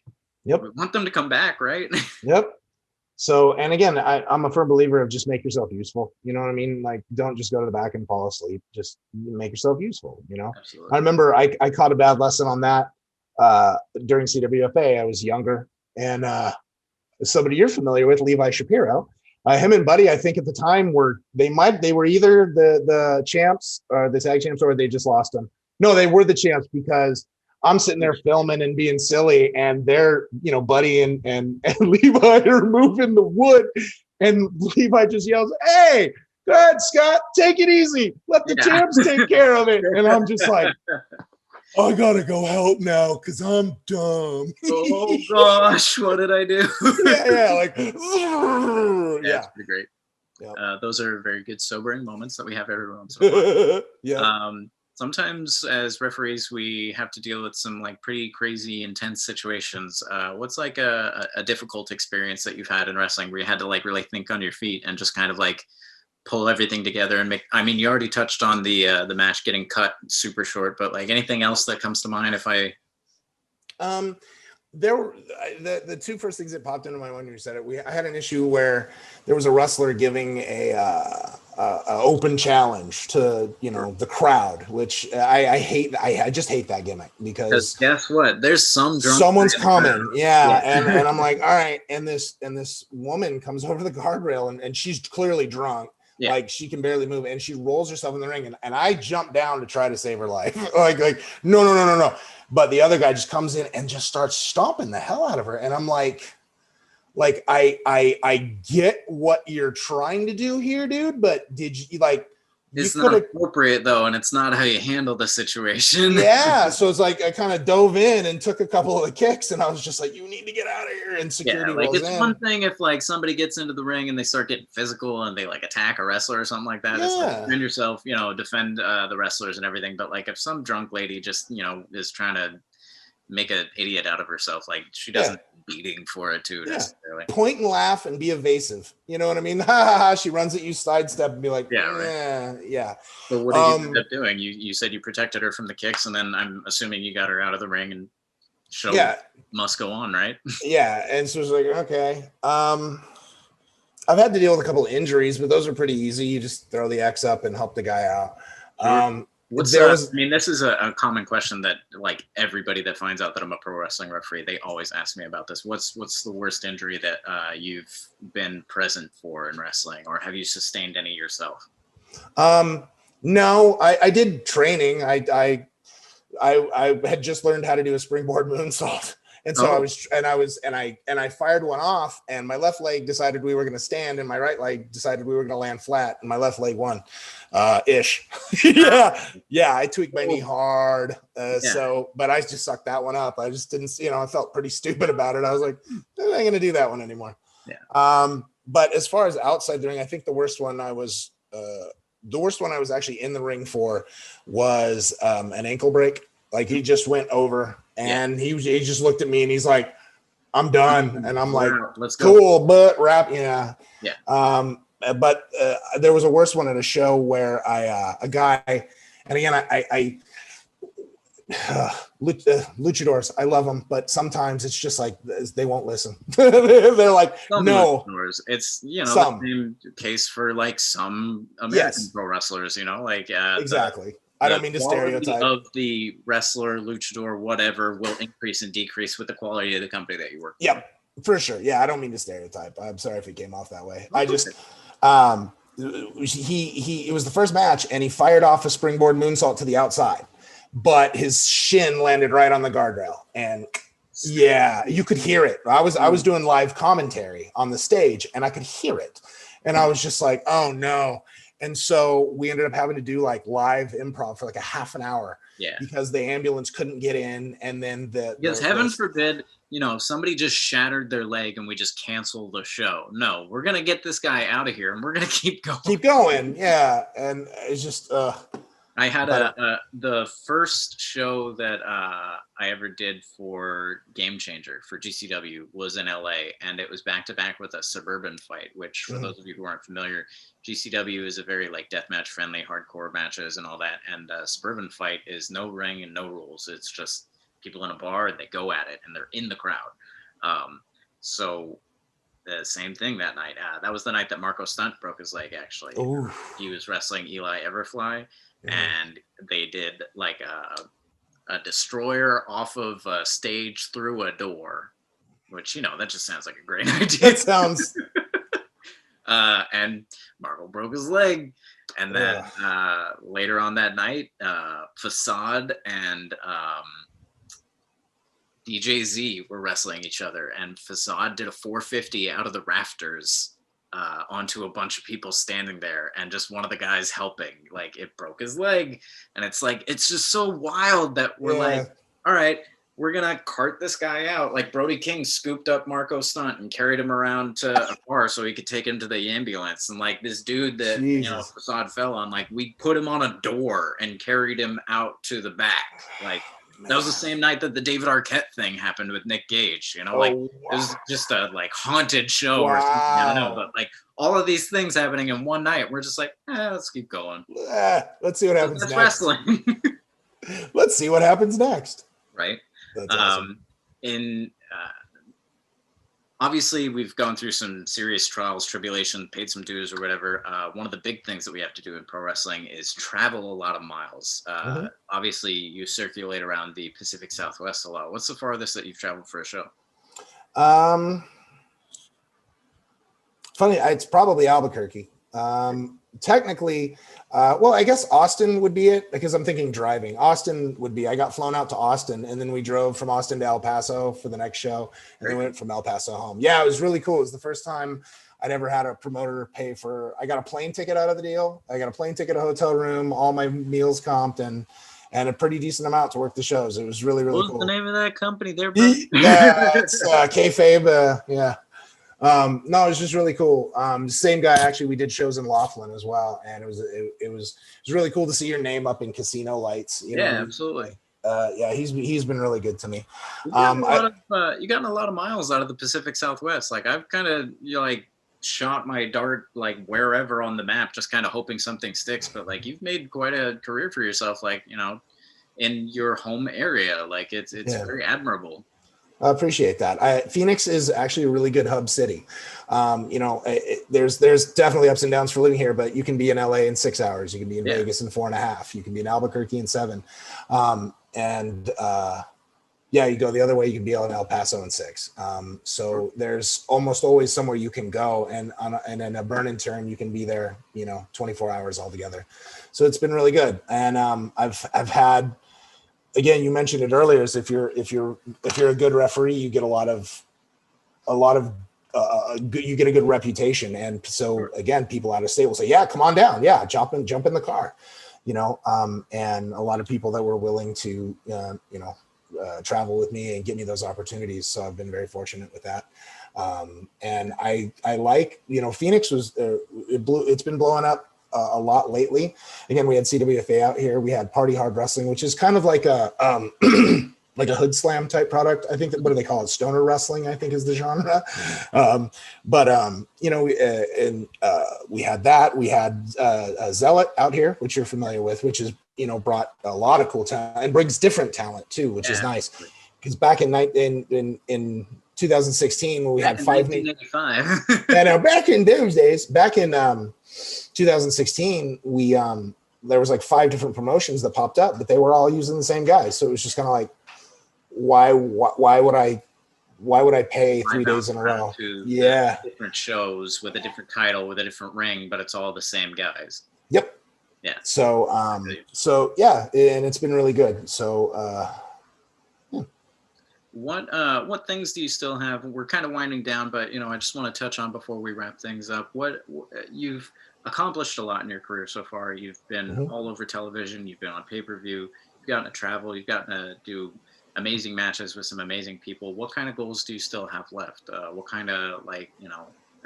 Yep. we want them to come back, right? Yep. So, and again, I'm a firm believer of just make yourself useful. You know what I mean? Like, don't just go to the back and fall asleep. Just make yourself useful. Absolutely. I remember I caught a bad lesson on that during CWFA. I was younger, and somebody you're familiar with, Levi Shapiro, him and Buddy, I think at the time they were either the champs or the tag champs, or they just lost them. No, they were the champs, because I'm sitting there filming and being silly, and they're, Buddy and Levi are moving the wood, and Levi just yells, "Hey, go ahead, Scott, take it easy. Let the champs take care of it." And I'm just like, I gotta go help now because I'm dumb. Oh gosh, what did I do? yeah, like yeah, it's pretty great. Yep. Those are very good sobering moments that we have every once in a while. Yeah. Sometimes as referees, we have to deal with some like pretty crazy, intense situations. What's like a difficult experience that you've had in wrestling where you had to like really think on your feet and just kind of like pull everything together and make? I mean, you already touched on the match getting cut super short, but like anything else that comes to mind? There were the two first things that popped into my mind when you said it. I had an issue where there was a wrestler giving a open challenge to the crowd, which I hate. I just hate that gimmick, because guess what? There's someone's coming, yeah. And I'm like, all right. And this woman comes over the guardrail, and she's clearly drunk. Yeah. Like, she can barely move, and she rolls herself in the ring, and I jump down to try to save her life. like no. But the other guy just comes in and just starts stomping the hell out of her. And I'm like I get what you're trying to do here, dude, but did you it's not appropriate though, and it's not how you handle the situation. Yeah, so it's like I kind of dove in and took a couple of the kicks, and I was just like, you need to get out of here. And security rolls in. One thing if like somebody gets into the ring and they start getting physical and they like attack a wrestler or something like that. Yeah. It's like, defend yourself, defend the wrestlers and everything. But like if some drunk lady just is trying to make an idiot out of herself, like she doesn't beating for it too necessarily. Point and laugh and be evasive. You know what I mean? She runs at you, sidestep, and be like, yeah. But what did you end up doing? You said you protected her from the kicks, and then I'm assuming you got her out of the ring, and show must go on, right? Yeah, and so it was like, okay. I've had to deal with a couple of injuries, but those are pretty easy. You just throw the X up and help the guy out. I mean, this is a common question that like everybody that finds out that I'm a pro wrestling referee, they always ask me about this. What's the worst injury that you've been present for in wrestling, or have you sustained any yourself? No, I did training. I had just learned how to do a springboard moonsault. And so I fired one off, and my left leg decided we were going to stand, and my right leg decided we were going to land flat, and my left leg won, ish. Yeah. I tweaked my knee hard. But I just sucked that one up. I just didn't, I felt pretty stupid about it. I was like, I ain't going to do that one anymore. Yeah. But as far as outside the ring, I think the worst one I was actually in the ring for was an ankle break. Like, he just went over. And he just looked at me and he's like, I'm done. And I'm like, let's go. Cool, but wrap. Yeah. But there was a worse one at a show where a guy, and again, luchadors, I love them, but sometimes it's just like they won't listen. They're like, no. It's the same case for like some American pro wrestlers, exactly. I don't mean to stereotype. Of the wrestler, luchador, whatever, will increase and decrease with the quality of the company that you work for. Yeah, for sure. Yeah, I don't mean to stereotype. I'm sorry if it came off that way. I just, it was the first match, and he fired off a springboard moonsault to the outside, but his shin landed right on the guardrail, and you could hear it. I was doing live commentary on the stage, and I could hear it, and I was just like, oh no. And so we ended up having to do like live improv for like a half an hour. Yeah. because the ambulance couldn't get in, and then because heaven forbid, somebody just shattered their leg and we just cancel the show. No, we're gonna get this guy out of here and we're gonna keep going. Keep going, yeah. And it's just I had the first show that I ever did for Game Changer for GCW was in LA, and it was back to back with a Suburban Fight, which for those of you who aren't familiar, GCW is a very like deathmatch friendly, hardcore matches and all that, and Suburban Fight is no ring and no rules. It's just people in a bar and they go at it and they're in the crowd. So the same thing that night. That was the night that Marco Stunt broke his leg. Actually, he was wrestling Eli Everfly. And they did like a destroyer off of a stage through a door, which, that just sounds like a great idea. That sounds. And Marco broke his leg. And then later on that night, Facade and DJ Z were wrestling each other. And Facade did a 450 out of the rafters onto a bunch of people standing there, and just one of the guys helping, like, it broke his leg. And it's like, it's just so wild that we're like, all right, we're gonna cart this guy out. Like Brody King scooped up Marco Stunt and carried him around to a car so he could take him to the ambulance. And like this dude that Facade fell on, like we put him on a door and carried him out to the back. Like that was the same night that the David Arquette thing happened with Nick Gage. It was just a like haunted show or something. I don't know, but like all of these things happening in one night, we're just like, let's keep going. Let's see what happens next. Wrestling. Let's see what happens next. Right. That's awesome. Obviously, we've gone through some serious trials, tribulation, paid some dues or whatever. One of the big things that we have to do in pro wrestling is travel a lot of miles. Obviously, you circulate around the Pacific Southwest a lot. What's the farthest that you've traveled for a show? Funny, it's probably Albuquerque. Technically, well, I guess Austin would be it, because I'm thinking driving. Austin would be, I got flown out to Austin, and then we drove from Austin to El Paso for the next show, and then went from El Paso home. Yeah, it was really cool. It was the first time I'd ever had a promoter pay for, I got a plane ticket out of the deal. I got a plane ticket, a hotel room, all my meals comped, and a pretty decent amount to work the shows. It was really, really cool. What's the name of that company there, bro? It's Kayfabe, yeah. No, it was just really cool. Same guy, actually, we did shows in Laughlin as well, and it was really cool to see your name up in casino lights. You know? Absolutely. Yeah, he's been really good to me. You gotten a lot of miles out of the Pacific Southwest. Like I've kind of shot my dart like wherever on the map, just kind of hoping something sticks. But like you've made quite a career for yourself, like in your home area. Like it's very admirable. I appreciate that. Phoenix is actually a really good hub city. There's definitely ups and downs for living here, but you can be in LA in 6 hours. You can be in Vegas in 4.5. You can be in Albuquerque in 7. You go the other way, you can be in El Paso in 6. So there's almost always somewhere you can go, and in a burn and turn, you can be there, 24 hours altogether. So it's been really good. And I've had, again, you mentioned it earlier, is if you're a good referee, you get you get a good reputation. And so again, people out of state will say, yeah, come on down. Yeah. Jump in the car, and a lot of people that were willing to, travel with me and get me those opportunities. So I've been very fortunate with that. And I like, Phoenix was, it's been blowing up a lot lately. Again, we had CWFA out here. We had Party Hard Wrestling, which is kind of like a like a hood slam type product. I think what do they call it? Stoner wrestling, I think, is the genre. We had that. We had a Zealot out here, which you're familiar with, which is brought a lot of cool talent and brings different talent too, which is nice. Because back in 2016, when we had 595. Back in those days, back in 2016, we there was like 5 different promotions that popped up, but they were all using the same guys. So it was just kind of like, why would I pay 3 days in a row? Different shows with a different title, with a different ring, but it's all the same guys. Yep. Yeah. So yeah, and it's been really good. So what things do you still have? We're kind of winding down, but I just want to touch on before we wrap things up. What you've accomplished a lot in your career so far. You've been all over television. You've been on pay-per-view. You've gotten to travel, you've gotten to do amazing matches with some amazing people. What kind of goals do you still have left? What kind of, like,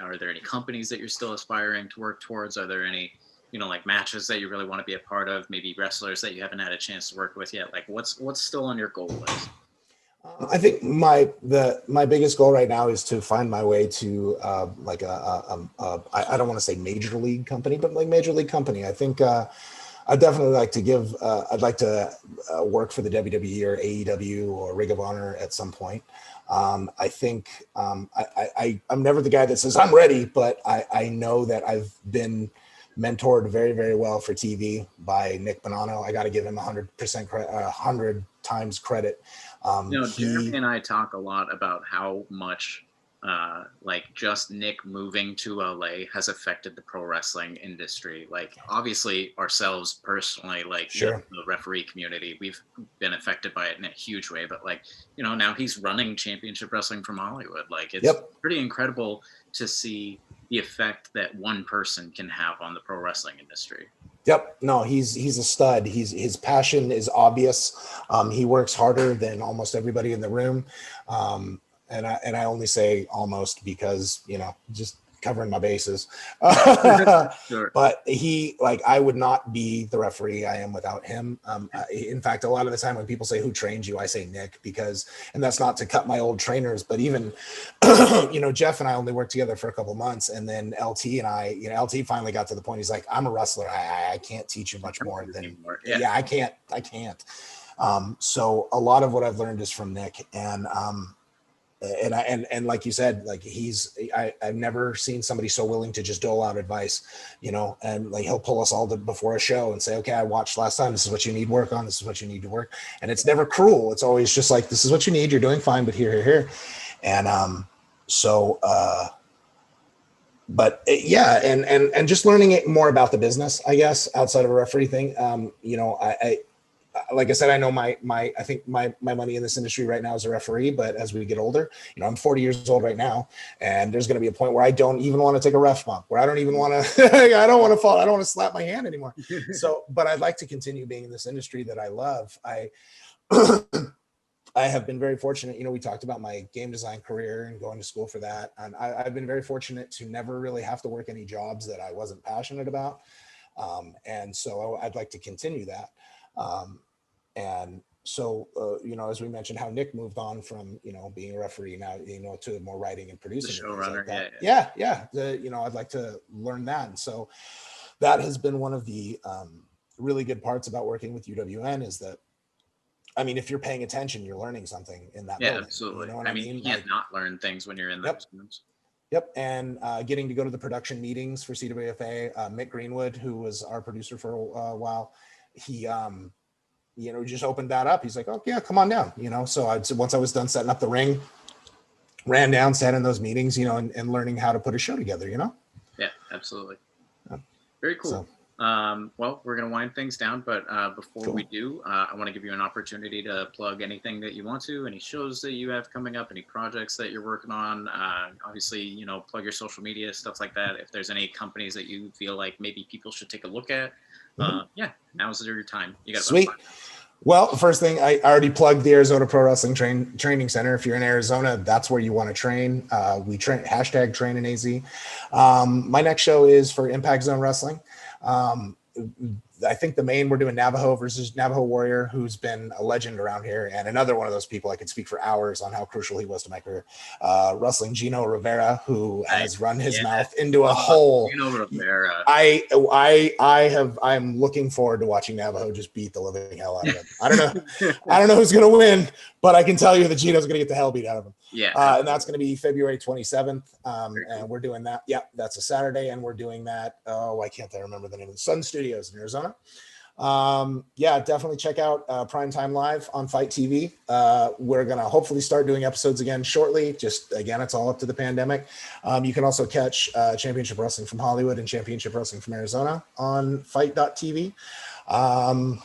are there any companies that you're still aspiring to work towards? Are there any, like, matches that you really want to be a part of? Maybe wrestlers that you haven't had a chance to work with yet? Like, what's still on your goal list? I think my biggest goal right now is to find my way to like I don't want to say major league company, but like major league company. I think I'd definitely like to give. I'd like to work for the WWE or AEW or Ring of Honor at some point. I think I'm never the guy that says I'm ready, but I know that I've been mentored very, very well for TV by Nick Bonanno. I got to give him 100% 100 times credit. Jeremy and I talk a lot about how much like just Nick moving to LA has affected the pro wrestling industry. Like, obviously ourselves personally, like, sure, the referee community, we've been affected by it in a huge way, but like, now he's running Championship Wrestling from Hollywood. Like, it's pretty incredible to see the effect that one person can have on the pro wrestling industry. Yep. No, he's a stud. His passion is obvious. He works harder than almost everybody in the room. And I only say almost because, just covering my bases. Sure. But I would not be the referee I am without him. In fact, a lot of the time when people say who trained you, I say Nick, and that's not to cut my old trainers, but even, Jeff and I only worked together for a couple months, and then LT and I, LT finally got to the point. He's like, I'm a wrestler. I can't teach you much more than, I can't. So a lot of what I've learned is from Nick, and like you said, like I've never seen somebody so willing to just dole out advice, and like he'll pull us all before a show and say, okay, I watched last time. This is what you need work on. This is what you need to work. And it's never cruel. It's always just like, this is what you need. You're doing fine, but here. And but yeah, and just learning it more about the business, I guess, outside of a referee thing. Like I said, I know I think my money in this industry right now is a referee, but as we get older, I'm 40 years old right now, and there's going to be a point where I don't even want to take a ref bump, where I don't even want to, I don't want to fall. I don't want to slap my hand anymore. So, but I'd like to continue being in this industry that I love. I have been very fortunate. We talked about my game design career and going to school for that. And I've been very fortunate to never really have to work any jobs that I wasn't passionate about. And so I'd like to continue that. And so, as we mentioned, how Nick moved on from, being a referee now, to more writing and producing. The showrunner. Like yeah. I'd like to learn that. And so that has been one of the really good parts about working with UWN is that, if you're paying attention, you're learning something in that building. Absolutely. You can't not learn things when you're in those rooms. Yep. And getting to go to the production meetings for CWFA, Mick Greenwood, who was our producer for a while, he just opened that up. He's like, oh yeah, come on down. So once I was done setting up the ring, ran down, sat in those meetings, and learning how to put a show together, Yeah, absolutely. Very cool. So, well, we're going to wind things down, but before we do, I want to give you an opportunity to plug anything that you want to, any shows that you have coming up, any projects that you're working on. Obviously, plug your social media, stuff like that. If there's any companies that you feel like maybe people should take a look at, now's your time. You got sweet. Well, the first thing, I already plugged the Arizona Pro Wrestling Training Center. If you're in Arizona, that's where you want to train. We train #train in AZ. My next show is for Impact Zone Wrestling. I think the main, we're doing Navajo versus Navajo Warrior, who's been a legend around here, and another one of those people I could speak for hours on how crucial he was to my career. Wrestling Gino Rivera, who has run his mouth into a hole. Gino Rivera. I'm looking forward to watching Navajo just beat the living hell out of him. I don't know who's gonna win, but I can tell you that Gino's gonna get the hell beat out of him. Yeah. And that's gonna be February 27th. And we're doing that. Yeah, that's a Saturday, and we're doing that. Oh, why can't I remember the name of the Sun Studios in Arizona? Definitely check out Primetime Live on Fight TV. We're gonna hopefully start doing episodes again shortly. Just again, it's all up to the pandemic. You can also catch Championship Wrestling from Hollywood and Championship Wrestling from Arizona on fight.tv. I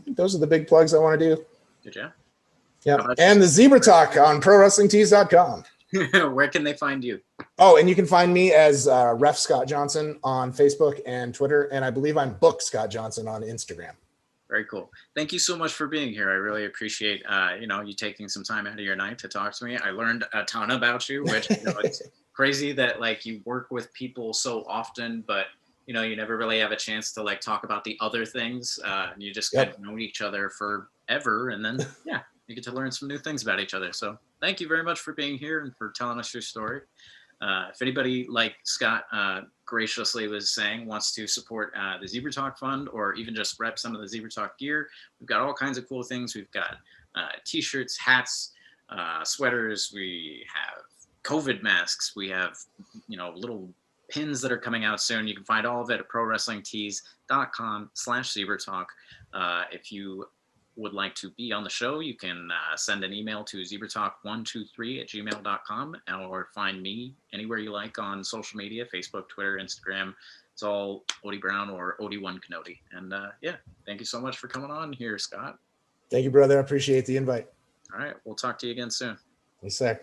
think those are the big plugs I want to do. Good job. Yeah, and the Zebra Talk on ProWrestlingTees.com. Where can they find you? Oh, and you can find me as Ref Scott Johnson on Facebook and Twitter, and I believe I'm Book Scott Johnson on Instagram. Very cool. Thank you so much for being here. I really appreciate, you taking some time out of your night to talk to me. I learned a ton about you, which, it's crazy that like you work with people so often, but you never really have a chance to like talk about the other things. And you just kind Yep. of know each other forever. And then, yeah, you get to learn some new things about each other. So thank you very much for being here and for telling us your story. If anybody like Scott graciously was saying wants to support the Zebra Talk Fund or even just rep some of the Zebra Talk gear, we've got all kinds of cool things. We've got t-shirts, hats, sweaters. We have COVID masks. We have little pins that are coming out soon. You can find all of it at prowrestlingtees.com/Zebra Talk. If you would like to be on the show, you can send an email to zebratalk123@gmail.com or find me anywhere you like on social media, Facebook, Twitter, Instagram. It's all Odie Brown or Odie1Canody. And thank you so much for coming on here, Scott. Thank you, brother. I appreciate the invite. All right. We'll talk to you again soon. Yes, sir.